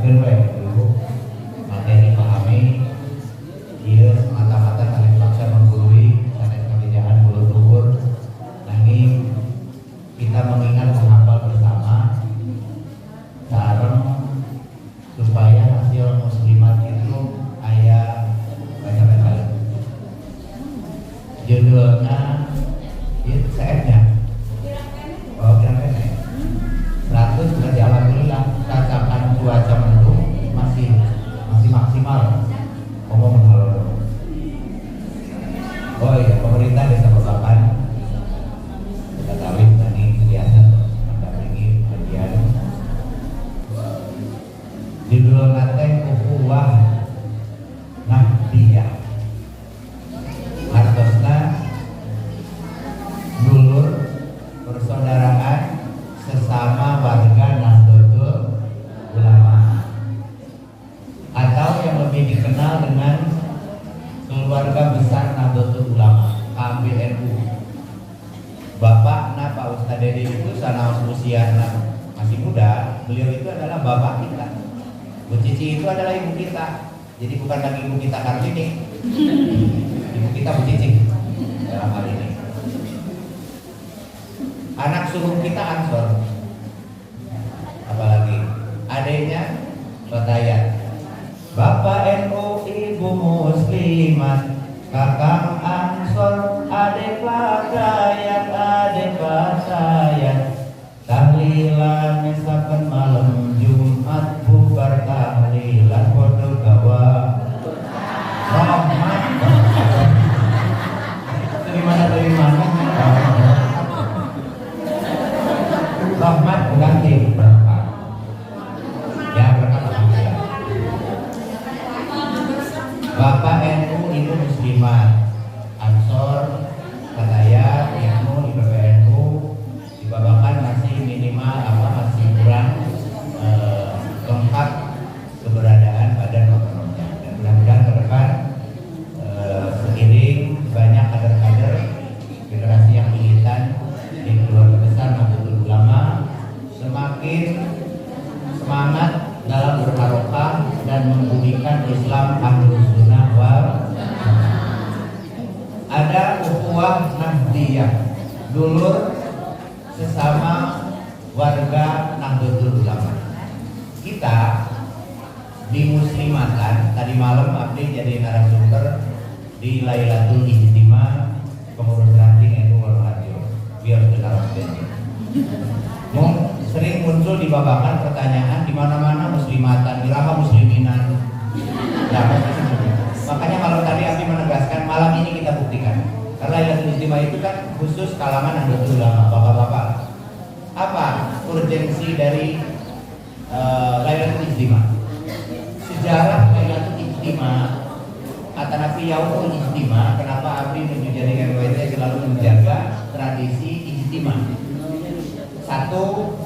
sampaikan dulu materi pahami dia mata-mata kalian paksa menggurui kalian kebijakan bulu tuhur nanti kita mengingat menghafal bersama sareng supaya hasil muslimat itu ayah banyak-banyak judulnya itu CF-nya kira-kira 100 berarti alhamdulillah cacakan cuaca mendung masih maksimal ngomong halo. Oh iya, pemerintah desa Babakan kita kawin tadi biasa mendampingi bagian judul nate ukhuwah nahdiyah hartosna dulur persaudaraan sesama warga Nahdlatul Ulama atau yang lebih dikenal dengan keluarga besar Nahdlatul Ulama KBNU. Bapakna Pak Ustadz Dede itu sanaos usiana masih muda, beliau itu adalah bapak kita. Bu Cici itu adalah ibu kita. Jadi bukan lagi ibu kita Kartini, ibu kita Bu Cici dalam hal ini. Anak sulung kita Ansor, apalagi adiknya Rotayat. Bapak NU, ibu muslimat, kakang Ansor, adik Rotayat, adik Rotayat. Tahlilan misalkan malam Jumat bubar tahlilan bodoh gawa rahmat. Dari mana? Rahmat ganti berkah. Ya berkah alhamdulillah. Bapak NU itu muslimat, Ansor, Kataya, NU, IPBNU, di Babakan masih minimal masih kurang lengkap keberadaan badan otornya. Dan mudah-mudahan ke depan seiring banyak kader-kader generasi yang militan di keluarga besar Nahdlatul Ulama semakin semangat dalam berharokah dan membumikan Islam Ahlus Sunnah wal ada ukhuwah nahdiyah, dulur sesama warga Nahdlatul Ulama. Kita di Muslimatan tadi malam Abdi jadi narasumber di Lailatul Ijtima pengurus ranting NU Waluhajo biar sekarang sering muncul di Babakan pertanyaan di mana-mana muslimatan, biraha musliminan. Ya, makanya malam tadi Abdi menegaskan malam ini kita buktikan. Karena Lailatul Ijtima itu kan khusus kalangan Nahdlatul Ulama, bapak-bapak. Apa urgensi dari Lailatul Ijtima? Sejarah Lailatul Ijtima Atanafi Yaumul Ijtima, kenapa Abdi menjadikan WT selalu menjaga tradisi Ijtima? Satu,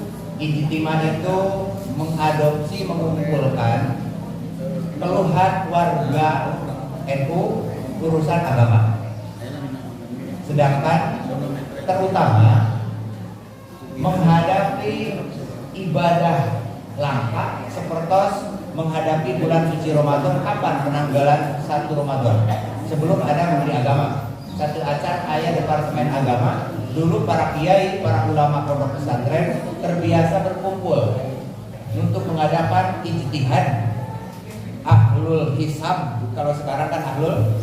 Ijtima itu mengadopsi, mengumpulkan keluhan warga NU urusan agama. Sedangkan terutama menghadapi ibadah langka seperti menghadapi bulan suci Ramadan, kapan penanggalan 1 Ramadan? Sebelum ada Menteri Agama. Satu acara ayah Departemen Agama, dulu para kiai, para ulama pondok pesantren terbiasa berkumpul untuk mengadakan ijtihad ahlul hisab. Kalau sekarang kan ahlul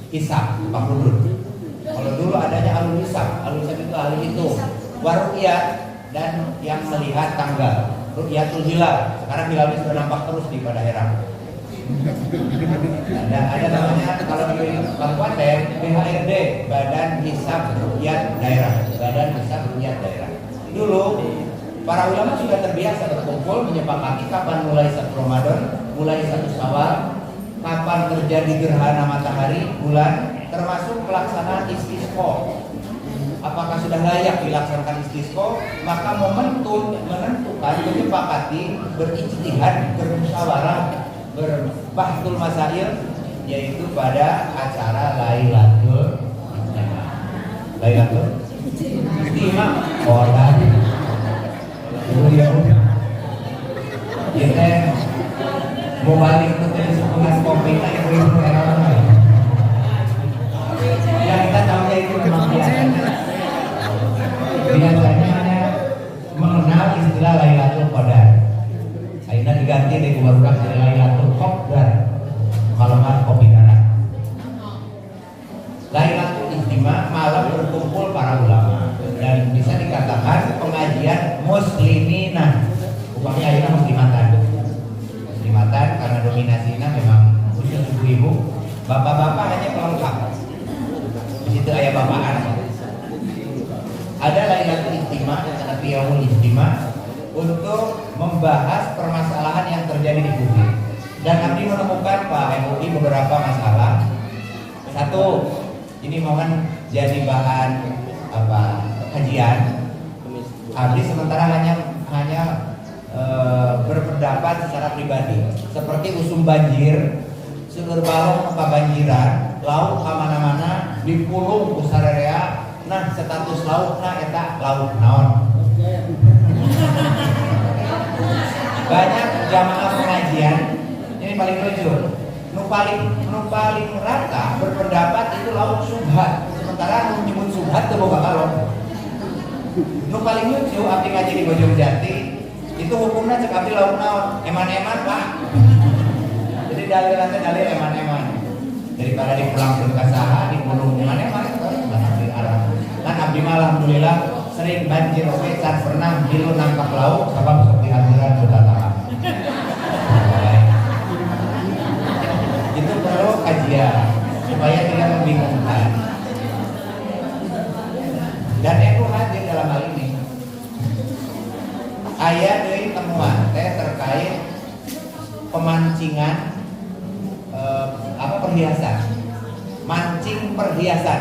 hisab, Pak Rudut. Kalau dulu adanya ahlul hisab. Ahlul hisab itu ahli itu waru'yat dan yang melihat tanggal. Ru'yatul hilal. Sekarang hilalnya sudah nampak terus di daerah. Ada namanya kalau di kabupaten BHRD, Badan Hisab Ru'yat Daerah. Badan Hisab Ru'yat Daerah. Dulu para ulama sudah terbiasa berkumpul menyepakati kapan mulai 1 Ramadan, mulai 1 Syawal, kapan terjadi gerhana matahari, bulan, termasuk pelaksanaan istisqa. Apakah sudah layak dilaksanakan istisqa? Maka momentum menentukan, menyepakati, berijtihad, bermusyawarah, berbahtul masail, yaitu pada acara Lailatul Ijtima. Orang kita mau balik itu dari sebulan kopi lah ibu-ibu error yang kita tahunya itu memang biasanya hanya mengenal istilah Lailatul Qadar. Akhirnya diganti dari barudak jadi Lailatul Qadar kalau nggak kopi darah. Lailatul Istimewa, malam berkumpul para ulama dan bisa dikatakan pengajian muslimina, upamanya akhirnya muslimatan karena dominasinya memang khusus ibu-ibu, bapak-bapak hanya pelengkap. Di situ ayah bapakan. Ada Lailatul Istimewa dan Yaumul Istimewa untuk membahas permasalahan yang terjadi di bumi. Dan kami menemukan Pak MUI beberapa masalah. Satu, ini mohon jadi bahan kajian. Abdi sementara hanya berpendapat secara pribadi. Seperti usum banjir, seueur balong kebanjiran, laut kemana-mana, dipulung usararea. Nah, status lautna eta laut naon. Banyak jamaah pengajian ini paling lucu. Nu paling rata berpendapat itu laut subhat. Sementara nu nyebut subhat teu boga balong. Nu paling lucu abdi ngaji di Bojongjati itu hukumnya cek abdi laut naon? Eman-eman, Pak. Jadi dalil eman-eman. Daripada dipulangkeun ka saha, dipulung eman-eman bahasa Arab. Kan abdi mah alhamdulillah sering banjir oke saat pernah gilu nangkap lauk sabab sok diaturan berdatangan. Itu perlu kajian supaya tidak membingungkan. Dan aku hadir dalam hal ini. Aya deui temuan terkait pemancingan perhiasan. Mancing perhiasan.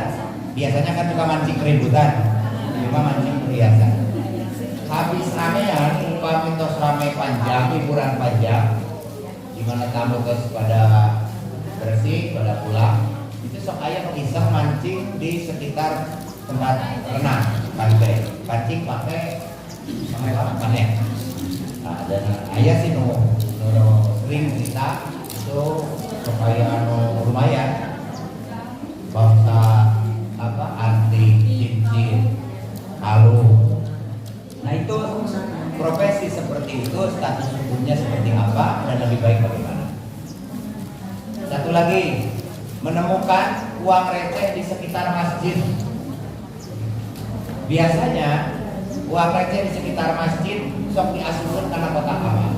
Biasanya kan suka mancing keributan. Cuma mancing perhiasan. Habis ramean, upah mitos rame panjang, hiburan panjang, di mana tamu guys pada bersih, pada pulang. Itu sok aya iseng mancing di sekitar tempat renang pantai. Pancing pakai panen. Nah, dan ayah sih nu sering cerita itu supaya lumayan bangsa anti cincin kalung. Nah itu profesi seperti itu status hukumnya seperti apa dan lebih baik bagaimana. Satu lagi, menemukan uang receh di sekitar masjid. Biasanya uang receh di sekitar masjid sok diasuhkeun karena kotak amal.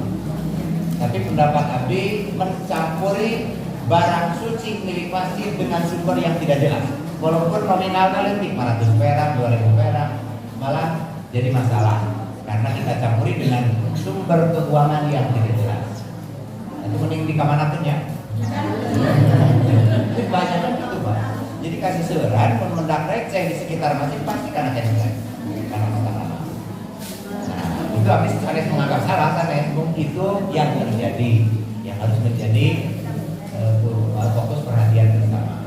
Tapi pendapat abdi mencampuri barang suci milik masjid dengan sumber yang tidak jelas. Walaupun nominalnya lebih 500 perak, 2000 perak, malah jadi masalah karena kita campuri dengan sumber keuangan yang tidak jelas. Itu mending dikamanakeun ya. Banyak kan gitu Pak. Jadi kasih seueuran mendak receh di sekitar masjid pasti karena jadi karena masalah. Nah, itu habis harus menganggap salah karena itu yang terjadi, yang harus menjadi fokus perhatian bersama.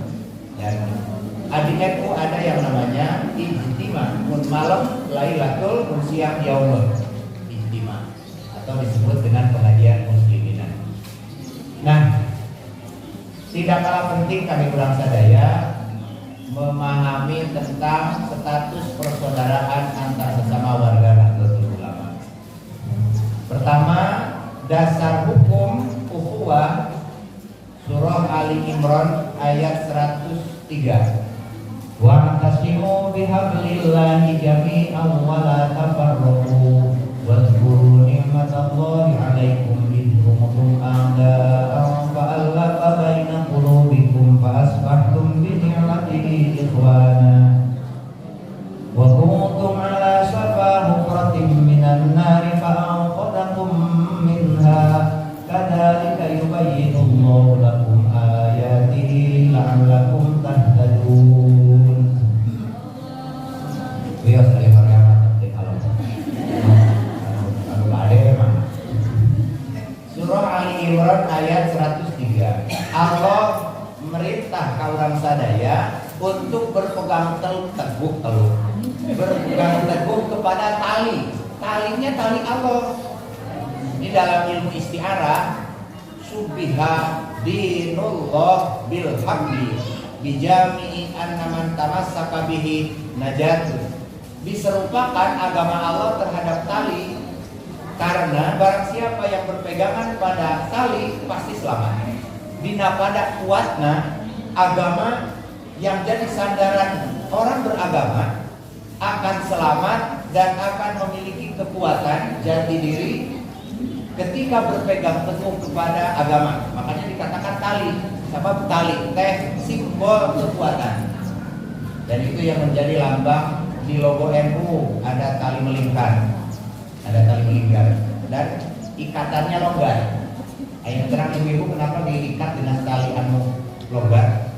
Dan di NU ada yang namanya ijtima, mun malam Lailatul, mun siang yaumul ijtima, atau disebut dengan pengajian muslimin. Nah, tidak kalah penting kami ulang sadaya memahami tentang status persaudaraan antar sesama warga Nahdlatul Ulama. Pertama, dasar hukum ukhuwah surah Ali Imran ayat 103. Wa tasimu bihablillahi jami'an wa la tafarraqu wadhkuru ni'matallahi 'alaikum id kuntum a'da'an fa'alafa baina qulubikum fa asbahtum bi ni'matihi ikhwana wa kuntum 'ala shafa hufratin minan nari fa'anqadhakum minha kadzalika yubayyinullahu lakum ayatihi la'allakum tahtadun. Surah Ali Imran ayat 103. Allah merintah kaum sadaya untuk berpegang teguh berpegang teguh kepada tali. Talinya tali Allah. Di dalam ilmu istiarah, Subiha dinullah bil haqqi bijami'i annaman tamassaka bihi najatun. Diserupakan agama Allah terhadap tali, karena barang siapa yang berpegangan pada tali pasti selamat. Dina pada kuatna agama yang jadi sandaran orang beragama akan selamat dan akan memiliki kekuatan jati diri ketika berpegang teguh kepada agama. Makanya dikatakan tali. Sebab tali teh simbol kekuatan. Dan itu yang menjadi lambang di logo NU, ada tali melingkar. Ada tali melingkar dan ikatannya longgar. Ayo terang ibu kenapa diikat dengan tali anu longgar?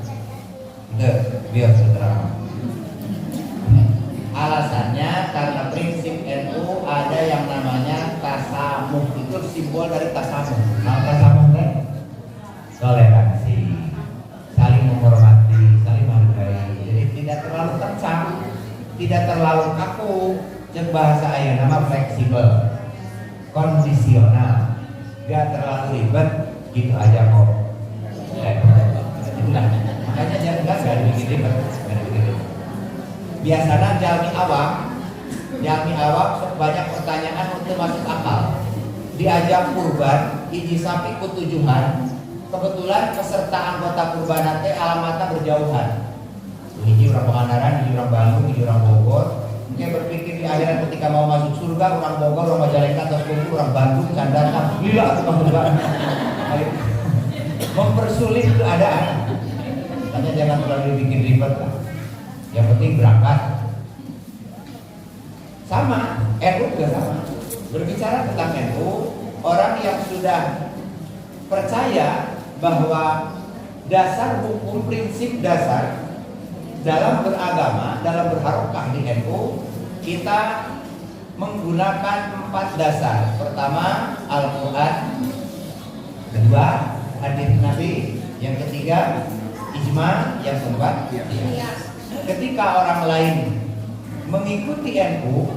Biar terang. Alasannya karena prinsip NU ada yang namanya tasamuh. Itu simbol dari tasamuh. Nah, tasamuh kan toleransi, saling menghormati, saling menghargai. Jadi tidak terlalu kencang, tidak terlalu kaku. Cek bahasa ayah nama fleksibel, kondisional, gak terlalu ribet, gitu aja kok. Nah, makanya jangan gak dibikin ribet. Biasanya jalmi awam banyak pertanyaan untuk masuk akal. Diajak kurban, iji sapi kutujuhan. Kebetulan peserta anggota kurban teh alamatnya berjauhan. Hiji orang Pangandaran, hiji orang Bandung, hiji orang Bogor. Mungkin berpikir di akhirat ketika mau masuk surga, orang Bogor, orang Majalengka, atau orang Bandung, Candana, gila atau kurban. Mempersulit keadaan. Makanya jangan terlalu bikin ribet lah. Yang penting berangkat. Sama, NU juga sama. Berbicara tentang NU, orang yang sudah percaya bahwa dasar hukum prinsip dasar dalam beragama, dalam berharokah di NU, kita menggunakan 4 dasar. Pertama, Al-Quran. Kedua, hadis Nabi. Yang ketiga, ijma. Yang keempat, ketika orang lain mengikuti NU,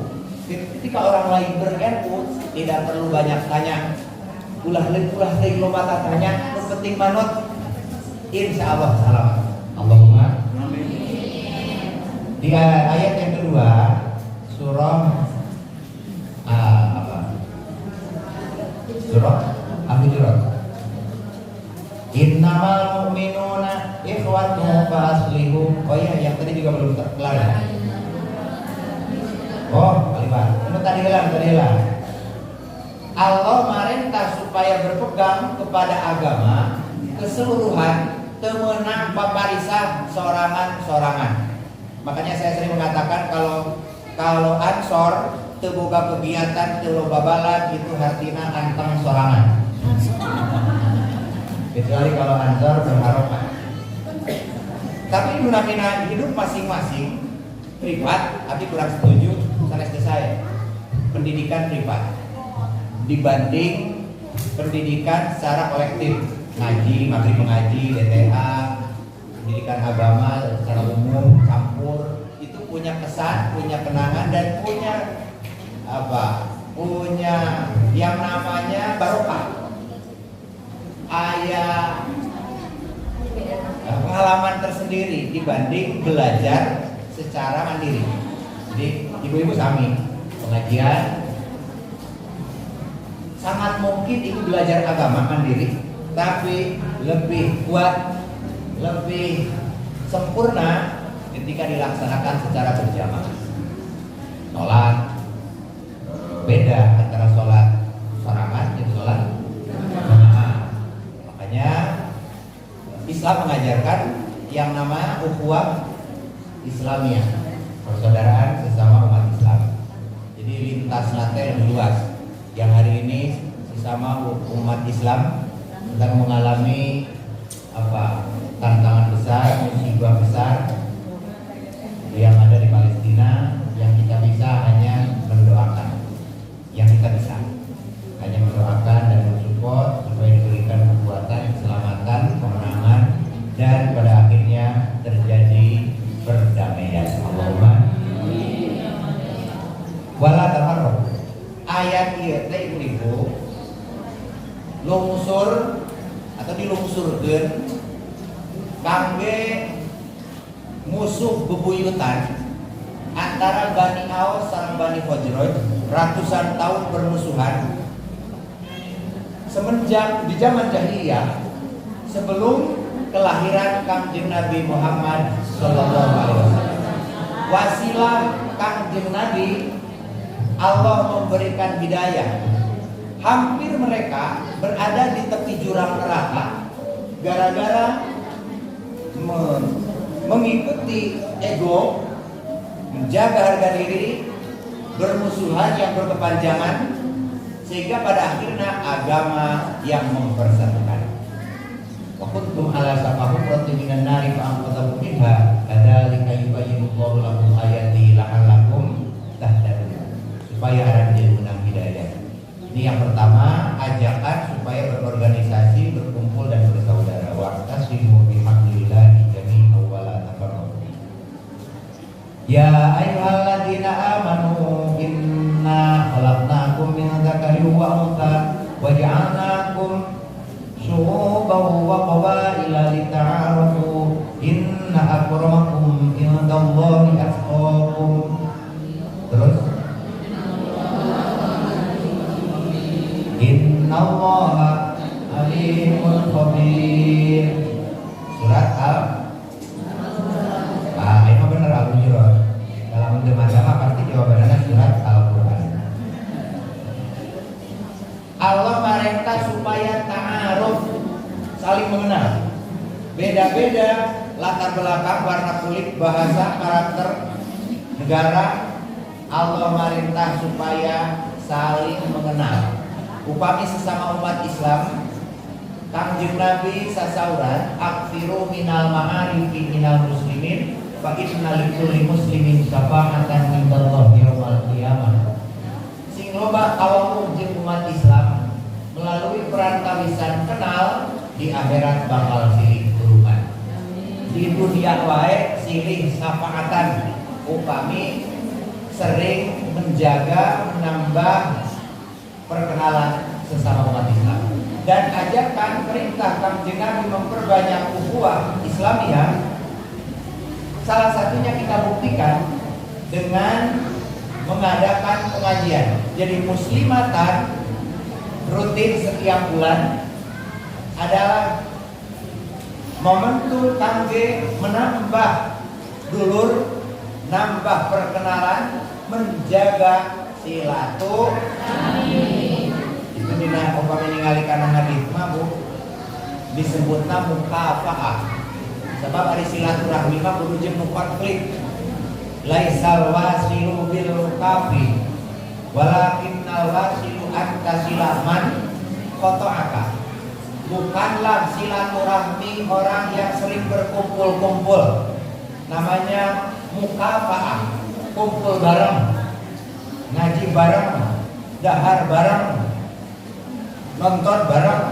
ketika orang lain ber-NU, tidak perlu banyak tanya. Ulah leuk loba tanya, nu penting manut. Insyaallah selamat. Allahumma amin. Di ayat yang kedua surah Surah Al-Hujurat. Innamal mu'minuna ikhwatun fa aslihu. Oh iya, yang tadi juga belum kelar. Oh, kalimat. Itu tadi hilang. Allah merintah supaya berpegang kepada agama keseluruhan, temenang paparisah sorangan. Makanya saya sering mengatakan kalau ansor teboga kegiatan teloba balat itu artinya anteng sorangan. Kecuali kalau ansor berharokah. Tapi guna-guna hidup masing-masing privat, tapi kurang setuju sanes saya. Pendidikan privat dibanding pendidikan secara kolektif, ngaji, maghrib mengaji, DTA, pendidikan agama secara umum campur, itu punya kesan, punya kenangan dan punya punya yang namanya barokah. Ayah pengalaman tersendiri dibanding belajar secara mandiri. Jadi ibu-ibu sami pengajian sangat mungkin ibu belajar agama mandiri, tapi lebih kuat, lebih sempurna ketika dilaksanakan secara berjamaah. Sholat beda antara sholat sorangan dan sholat jamaah. Makanya Islam mengajarkan yang namanya ukhuwah Islamiyah, persaudaraan sesama umat Islam. Jadi lintas nate lebih luas. Yang hari ini sesama umat Islam sedang mengalami tantangan besar, musibah besar yang ada di Palestina. Yang kita bisa hanya mendoakan, yang kita bisa hanya mendoakan dan mensupport supaya diberikan kekuatan, keselamatan, kemenangan, dan pada akhirnya terjadi perdamaian. Allahumma wala tafarraq. Ayat ieu teh ibu lungsur atau dilungsurkeun kangge musuh bebuyutan antara Bani Aus sareng Bani Khazraj, ratusan tahun bermusuhan semenjak di zaman jahiliyah sebelum kelahiran Kangjeng Nabi Muhammad sallallahu alaihi wasallam. Wasilah Kangjeng Nabi Allah memberikan hidayah. Hampir mereka berada di tepi jurang neraka gara-gara mengikuti ego, menjaga harga diri, bermusuhan yang berkepanjangan, sehingga pada akhirnya agama yang mempersatukan. Wa kuntum ala safahum rati minan nari fa anqadhakum minha kadzalika yubayyinullahu lakum ayati la'allakum tahtadun. Supaya ada menang hidayah. Ini yang pertama, ajakan supaya berorganisasi, berkumpul dan bersaudara. Wa'tasimu bihablillahi jami'an wa la tafarraqu. Ya ayyuhalladzina amanu inna khalaqnakum min dzakarin wa untha wa ja'alnakum syu'uban wa qabaila lita'arafu inna akramakum indallahi atqakum. Terus innallaha alimun khabir. Surat ini benar Al-Hujurat. Dalam agama pasti jawabannya surat Al-Quran. Allah merintah supaya ta'aruf, saling mengenal. Beda-beda latar belakang, warna kulit, bahasa, karakter, negara. Allah merintah supaya saling mengenal. Upami sesama umat Islam, Kangjeng Nabi sasauran akfiru minal ma'arifi minal muslimin fa inna likulli muslimin syafa'atan indallahi yaumil qiyamah. Sing loba kawula jeung umat Islam melalui perantawisan kenal, di akhirat bakal silih turunan. Di dunia wae silih syafa'atan, upami sering menjaga menambah perkenalan sesama umat Islam. Dan ajakan perintah Kangjeng Nabi memperbanyak ukhuwah Islamiyah, salah satunya kita buktikan dengan mengadakan pengajian. Jadi muslimatan rutin setiap bulan adalah momentum kangge menambah dulur, nambah perkenalan, menjaga silaturahmi. Itu dina umpama ningali kana hadis mah Bu disebutna mukafa'ah. Sebab ari silaturahmi mah kudu jeung nu konflik. Laisal wasilu bil kafi walakinnal wasilu anta silaman qata'aka. Bukanlah silaturahmi orang yang sering berkumpul-kumpul. Namanya mukafa'ah, kumpul bareng, ngaji bareng, dahar bareng, nonton bareng,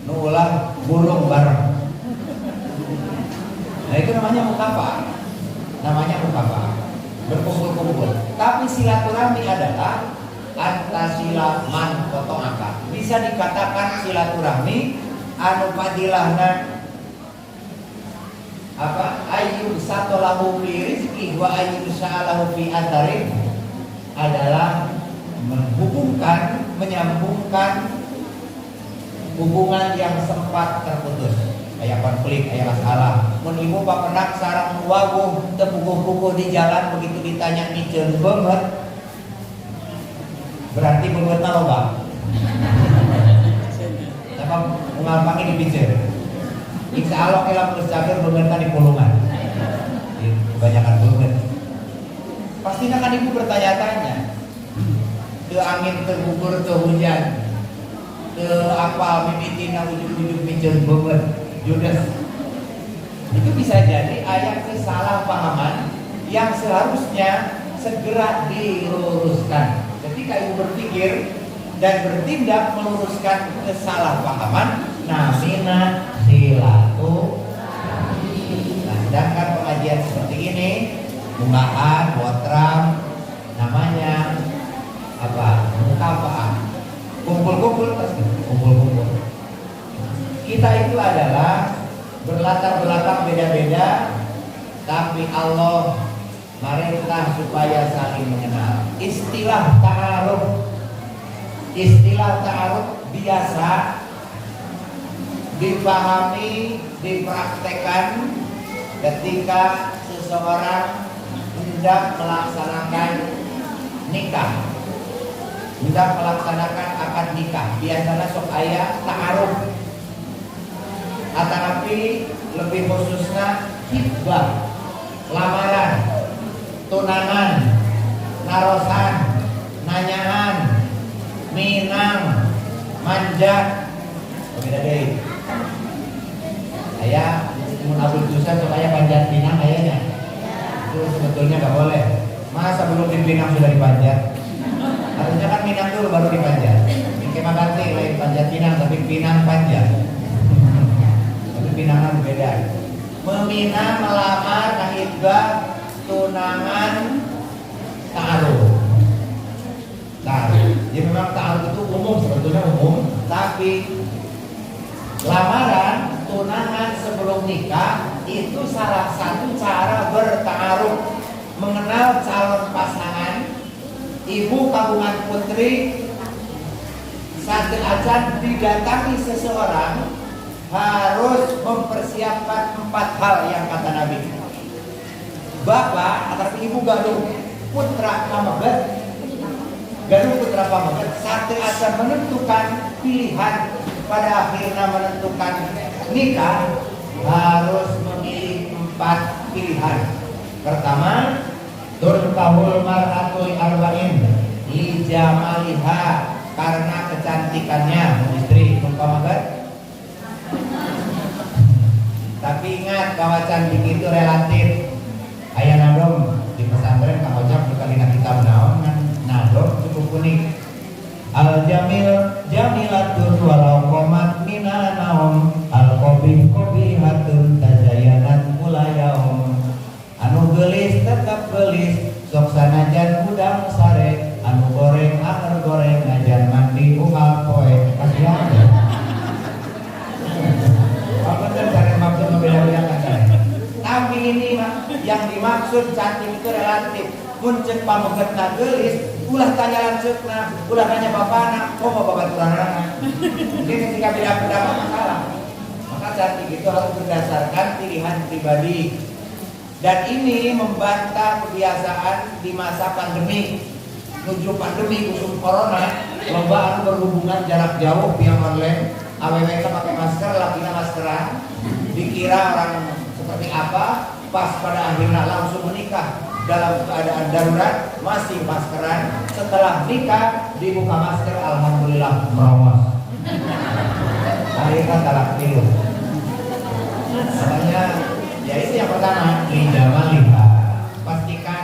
nulah burung bareng. Nah itu namanya mukafa'ah. Namanya mukafa'ah, berkumpul-kumpul. Tapi silaturahmi adalah antasila man qata'aka. Bisa dikatakan silaturahmi anu padilahna ayyub satolahu fi rizki wa ayyub sa'alahu fi atarin, adalah menghubungkan, menyambungkan hubungan yang sempat terputus. Aya konflik, aya masalah. Mun ibu papenak sareng waguh teu puguh-puguh di jalan, begitu ditanya miceun beungeut, berarti beungeutna loba. Sabab moal panggil dipiceun. Insya Allah kalau bersabar beungeutna di pulungan. Kebanyakan beungeut. Pastinya kan ibu bertanya-tanya. Teu angin, teu gugur, teu hujan, teu apal mimitina ujug-ujug miceun beungeut. Judes. Itu bisa jadi ayat kesalahpahaman yang seharusnya segera diluruskan. Ketika ibu berpikir dan bertindak meluruskan kesalahpahaman, namina silaturahmi. Nah, sedangkan pengajian seperti ini, munggahan, wotram, namanya apa? Mukafa'ah. Kumpul-kumpul pasti, kumpul-kumpul. Kita itu adalah berlatar belakang beda-beda, tapi Allah merintah supaya saling mengenal. Istilah ta'aruf biasa dipahami, dipraktekkan ketika seseorang hendak melaksanakan nikah, hendak melaksanakan akad nikah. Biasanya sok aya ta'aruf, tapi lebih khususnya khitbah, lamaran, tunangan, narosan, nanyaan, minang, manjat. Beda deh. Saya mun abul susah supaya panjat pinang kayaknya. Itu sebetulnya nggak boleh. Masa belum dipinang sudah dipanjat? Harusnya kan minang dulu baru dipanjat. Ini ganti lain panjat pinang, tapi pinang panjat. Tapi pinangan beda. Meminang, melamar, khitbah, tunangan, ta'aruf. Jadi memang ta'aruf itu umum, sebetulnya umum, tapi lamaran, tunangan sebelum nikah itu salah satu cara berta'aruf, mengenal calon pasangan. Ibu kagungan putri saat ajan didatangi seseorang harus mempersiapkan 4 hal yang kata Nabi. Bapak atau ibu gaduh putra pamegat, saat ajan menentukan pilihan, pada akhirnya menentukan nikah harus memilih 4 pilihan. Pertama, turkahul mar'atul arba'in li jamaliha, karena kecantikannya istri pamegat. Tapi ingat bahwa cantik itu relatif. Aya nadom di pesantren Kang Ojak bukan kitab naon nadom cukup unik. Al jamil jamilatun walau qomat mina naum, al qabih qabihatun tazayanat mulayaum. Anu gelis tetap gelis sok sanajan udang sare, anu goreng anger goreng ajan mandi unggal poe. Kasihan. Apa cara maksud membeda-bedakan? Tapi ini yang dimaksud cantik itu relatif. Muncul pamegetna gelis, ulah tanya lanceukna, ulah nanya bapana, mau babaturanana. Jadi ketika beda pendapat masalah. Maka cantik itu harus berdasarkan pilihan pribadi. Dan ini membantah kebiasaan di masa pandemi. Menuju pandemi musim corona, lomba anu berhubungan jarak jauh via online. AWW pakai masker, lakina maskeran, dikira orang seperti apa, pas pada akhirnya langsung menikah dalam keadaan darurat, masih maskeran. Setelah nikah dibuka masker, alhamdulillah merawas. Akhirnya talak tilu. Makanya ya itu yang pertama, lijamaliha, pastikan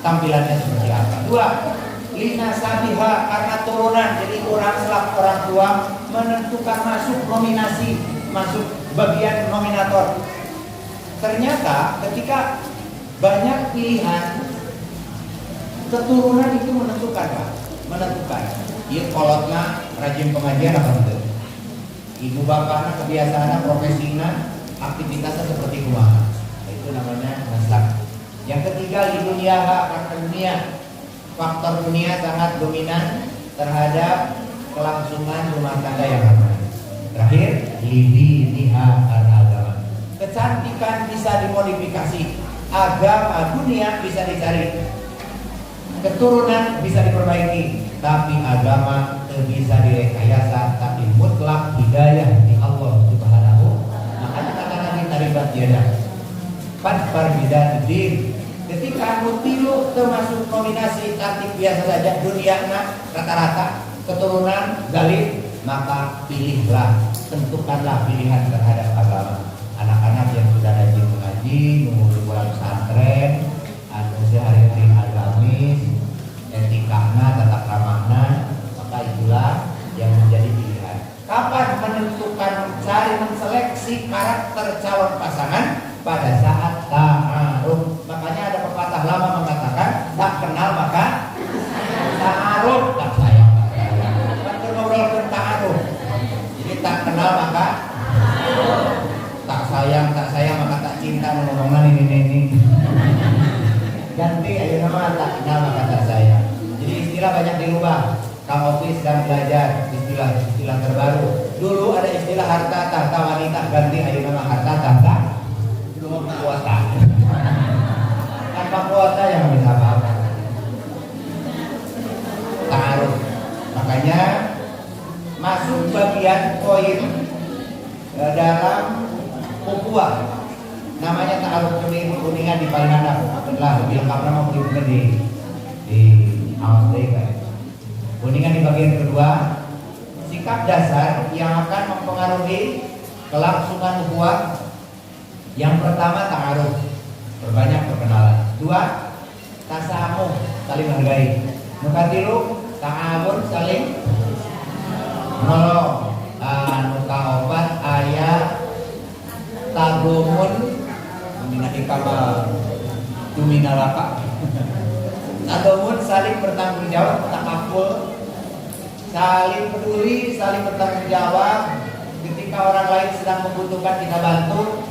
tampilannya seperti apa. 2, linasabiha, karena turunan. Jadi orang selaku orang tua menentukan masuk nominasi, masuk bagian nominator. Ternyata ketika banyak pilihan, keturunan itu menentukan, Pak. Menentukan. Ieu kolotna rajin pengajian apa betul? Ibu bapaknya kebiasaannya, profesinya, aktivitasnya seperti kumaha. Itu namanya nasab. Yang ketiga, di dunia, karena dunia, faktor dunia sangat dominan terhadap kelangsungan rumah tangga yang aman. Terakhir, lidi niha agama. Kecantikan bisa dimodifikasi, agama dunia bisa dicari, keturunan bisa diperbaiki, tapi agama bisa direkayasa. Tapi mutlak hidayah di Allah Subhanahu. Makanya kata Nabi taribat yadah fadfar bidatin. Ketika mutilu termasuk nominasi tartib biasa saja, dunia rata-rata, keturunan galib, maka pilihlah, tentukanlah pilihan terhadap agama. Anak-anak yang sudah rajin mengaji, menunggu bulan pesantren, anu sehari-hari agamis, etikana, tata kramana, maka itulah yang menjadi pilihan. Kapan menentukan, mencari, menseleksi karakter calon pasangan? Pada saat ta'aruf. Makanya ada pepatah lama mengatakan, tak kenal maka ta'aruf. Tak sayang, tak ngobrol tentang ta'aruf. Jadi tak kenal maka maka tak sayang maka tak cinta, ngomongnya ini. Ganti ayo nama tak kenal maka tak sayang. Jadi istilah banyak dirubah. Kang Opi sedang belajar istilah terbaru. Dulu ada istilah harta tahta wanita, ganti ayo nama harta tahta kuota. Tanpa kuota yang bisa apa-apa. Ta'aruf. Makanya masuk bagian poin dalam ukhuwah. Namanya ta'aruf kuningan di paling hadap. Lah lebih lengkap nama kuningan di awal kan. Kuningan di bagian kedua, sikap dasar yang akan mempengaruhi kelangsungan ukhuwah. Yang pertama ta'aruf, berbanyak perkenalan. Dua, tasamuh, saling menghargai. Nukatilu, ta'awun, saling nolong. Nukaobat ayat tagumun minahikama tuminalaka. Tagumun saling bertanggung jawab, takaful, saling peduli, saling bertanggung jawab. Ketika orang lain sedang membutuhkan kita bantu,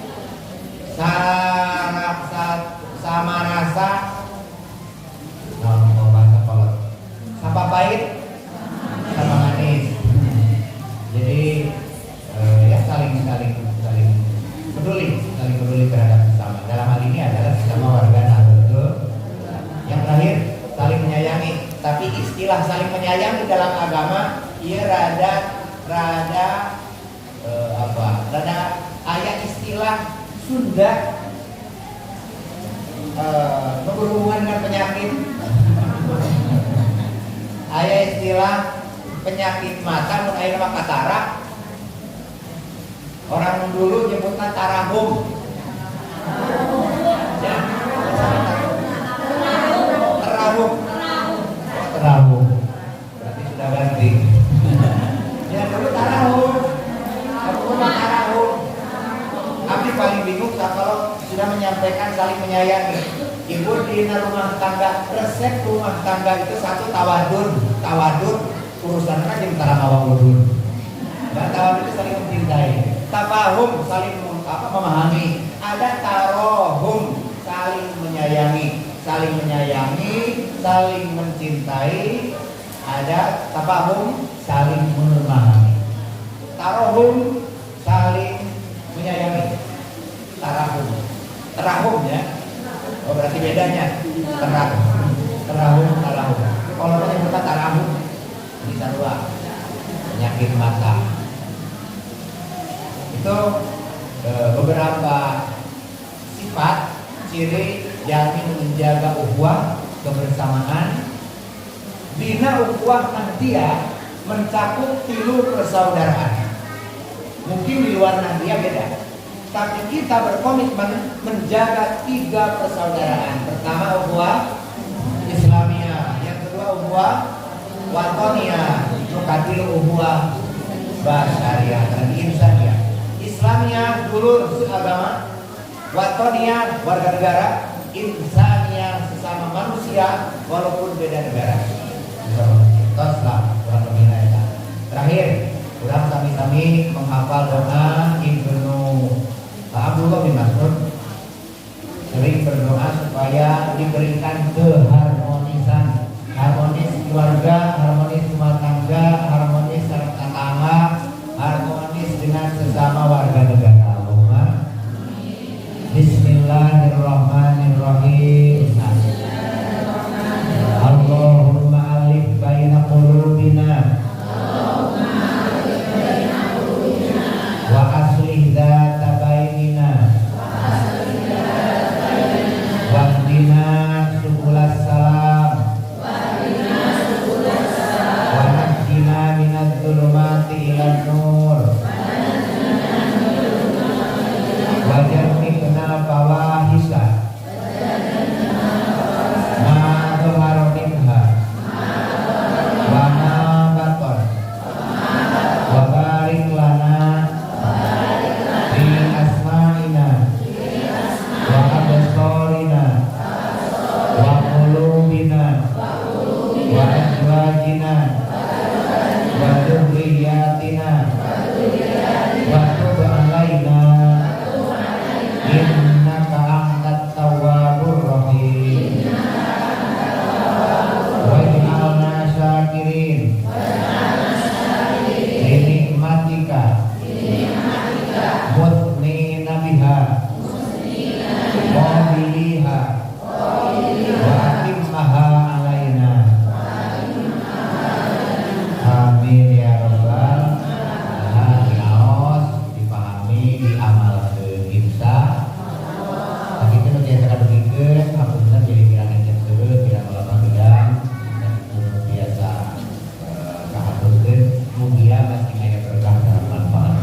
sama rasa, mau bahasa kolot, sama pahit, sama manis. Jadi ya saling peduli terhadap sesama. Dalam hal ini adalah sesama warga Nahdlatul. Yang terakhir, saling menyayangi. Tapi istilah saling menyayangi dalam agama ia rada ayat istilah Sunda berhubungan dengan penyakit. Ayat istilah penyakit mata mun aya nama katarak. Orang dulu nyebutnya tarahum. Ya. Terahum. Berarti sudah ganti. Ya dulu tarahum. Aku tarahum. Tapi paling bingung kalau sudah menyampaikan saling menyayangi. Ibu di rumah tangga, resep rumah tangga itu satu tawadun, urusannya jadi tarawawudun. Dan tawadun itu saling mencintai. Tafahum saling memahami. Ada tarohum saling menyayangi, saling mencintai. Ada tafahum saling memahami. Tarohum saling menyayangi. Terahum ya. Oh berarti bedanya terahum. Kalau kita tarahum bisa dua penyakit mata. Itu beberapa sifat ciri yang menjaga ukhuwah kebersamaan. Bina ukhuwah Nahdliyah mencakup 3 persaudaraan. Mungkin di luar Nahdliyah beda. Tapi kita berkomitmen menjaga 3 persaudaraan. Pertama ukhuwah Islamiyah, yang kedua ukhuwah Watoniyah, nukatil ukhuwah Basyariyah dan Insaniyah. Islamiyah dulur seagama, Watoniyah warga negara, Insaniyah sesama manusia walaupun beda negara. Toslah kurang lebih itu. Terakhir, kurang sami-sami menghafal doa Ibnu Abdullah bin Mas'ud sering berdoa supaya diberikan keharmonisan, harmonis keluarga, harmonis rumah tangga, harmonis tetangga, harmonis dengan sesama warga negara. Allahumma Bismillahirrahmanirrahim. Allahumma alif baina qulubina wa aslih dzata bainina wahdina subulas salam wa nahdina minadz zulumati ilan nur mutnina biha qabiliha wa atimmaha alaina. Amin ya rabbal alamin. Dipahami, diamalkeun kita. Tapi itu biasa kadengikeun, hapunten jadi kirang ceuk kirang lama bidang dan biasa kahaturkeun mugia pasti aya berkah dan manfaat.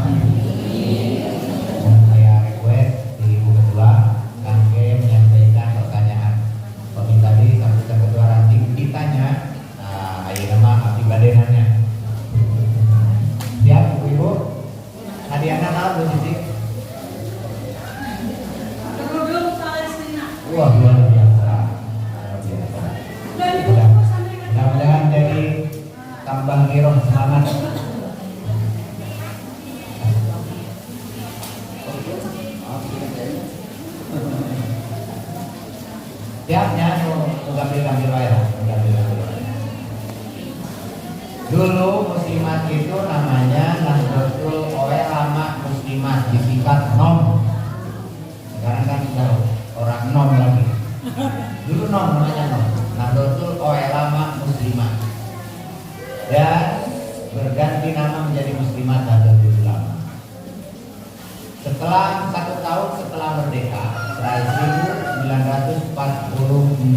Saya request di ibu ketua kangge menyampaikan pertanyaan. Peminta tadi sambutan ketua ranting ditanya, nah ayeuna mah abdi bade nanya. Siap ibu? Hadiahna naon Bu Siti? Wah luar biasa. Mudah-mudahan dari tambah giroh semangat. Siapnya ngambil wae lah. Dulu muslimat itu namanya Nahdlatul Ulama Muslimat, disingkat NOM. Sekarang kan sudah orang NOM lagi. Dulu NOM namanya NOM, Nahdlatul Ulama Muslimat. Dan berganti nama menjadi Muslimat Nahdlatul Ulama. Setelah 1 tahun setelah merdeka, 1946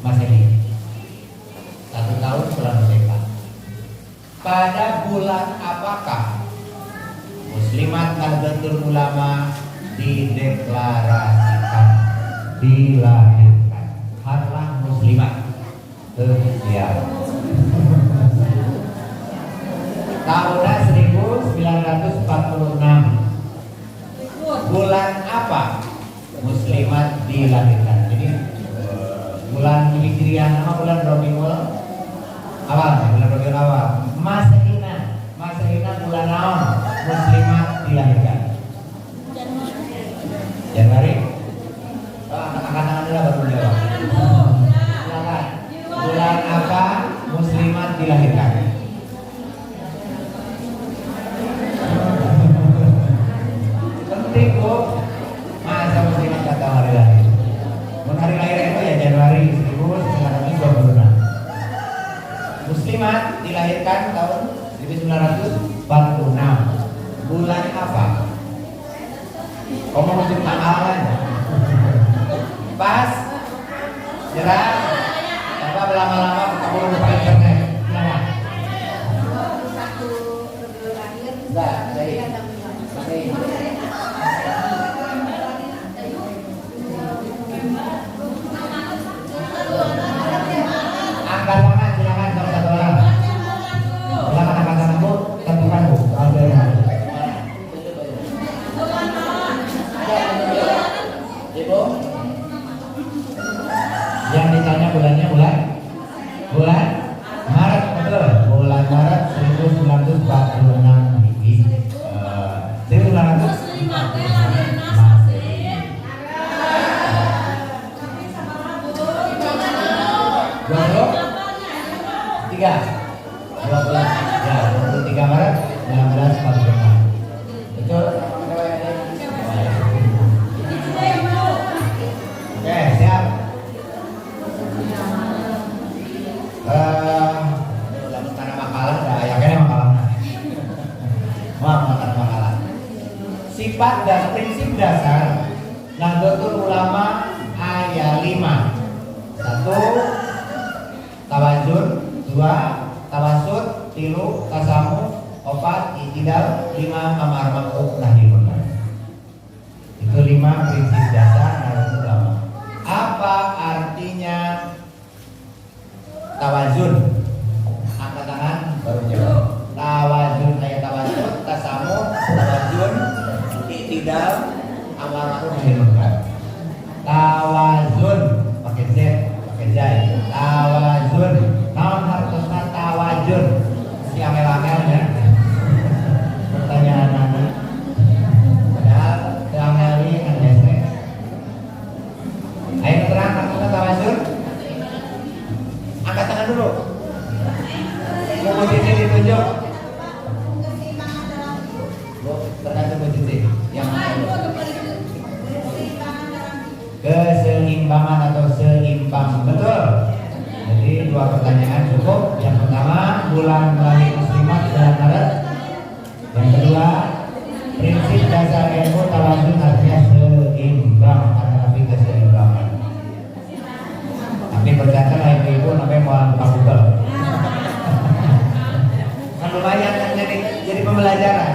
Masehi. 1 tahun setelah merdeka. Pada bulan apakah Muslimat Nahdlatul Ulama dideklarasikan, dilahirkan? Harlah muslimat. Siap. Tahunnya 1946. Bulan apa muslimat dilahirkan? Jadi bulan Hijriah nama bulan Rabiul Awal, bulan Rabiul Awal. Masehina bulan naon muslimat dilahirkan? Januari. Angkat-angkat dulu baru jawab. Silakan. Bulan apa muslimat dilahirkan? Penting Bu. Masa muslimat kata hari lahir? Hari lahir itu ya Januari 1926. Muslimat dilahirkan tahun 1946. Bulan apa? Kamu mesti tanggalan. Pas. Jerah. Apa lama-lama kamu lupa internet? Nah. Enggak, angkat tangan, silakan kalau satu orang. Silakan angkat tangan Bu, tentukan Bu. Ibu. Yang ditanya bulannya bulan Maret, betul. Bulan Maret 1946 ini. 1946. Tiga 23 Maret 1946. Betul? Oke, siap. Karena makalah, yakinnya makalah. Makan makalah. Sifat dan prinsip dasar Nahdlatul Ulama ayat 5. 1. Tawazun. 2. Tawasud. 3. Tasamu. 4. I'tidal. 5. Amar ma'ruf nahi munkar. Itu 5 prinsip dasar Nahdlatul Ulama. Apa artinya tawazun? Angkat tangan baru jawab. Tawazun ayat tawasud, tasamu, tawazun, i'tidal, amar ma'ruf nahi munkar. Tawazun pakai Z, pakai zai. Tawazun. Naon hartosna tawazun? Si angel-angel ya. Pertanyaan mana? Padahal angel ini kan hese. Ayo terang hartosna tawazun. Angkat tangan dulu. Mau ditunjuk. tergantung posisi. Yang keseimbangan atau seimbang, betul. Jadi dua pertanyaan cukup. Yang pertama, bulan lahir muslimat bulan Maret. Yang kedua, prinsip dasar ilmu tawazun artinya seimbang, ada keseimbangan. Tapi berkatalah ibu-ibu namanya mau buka Google. Kan lumayan kan jadi pembelajaran.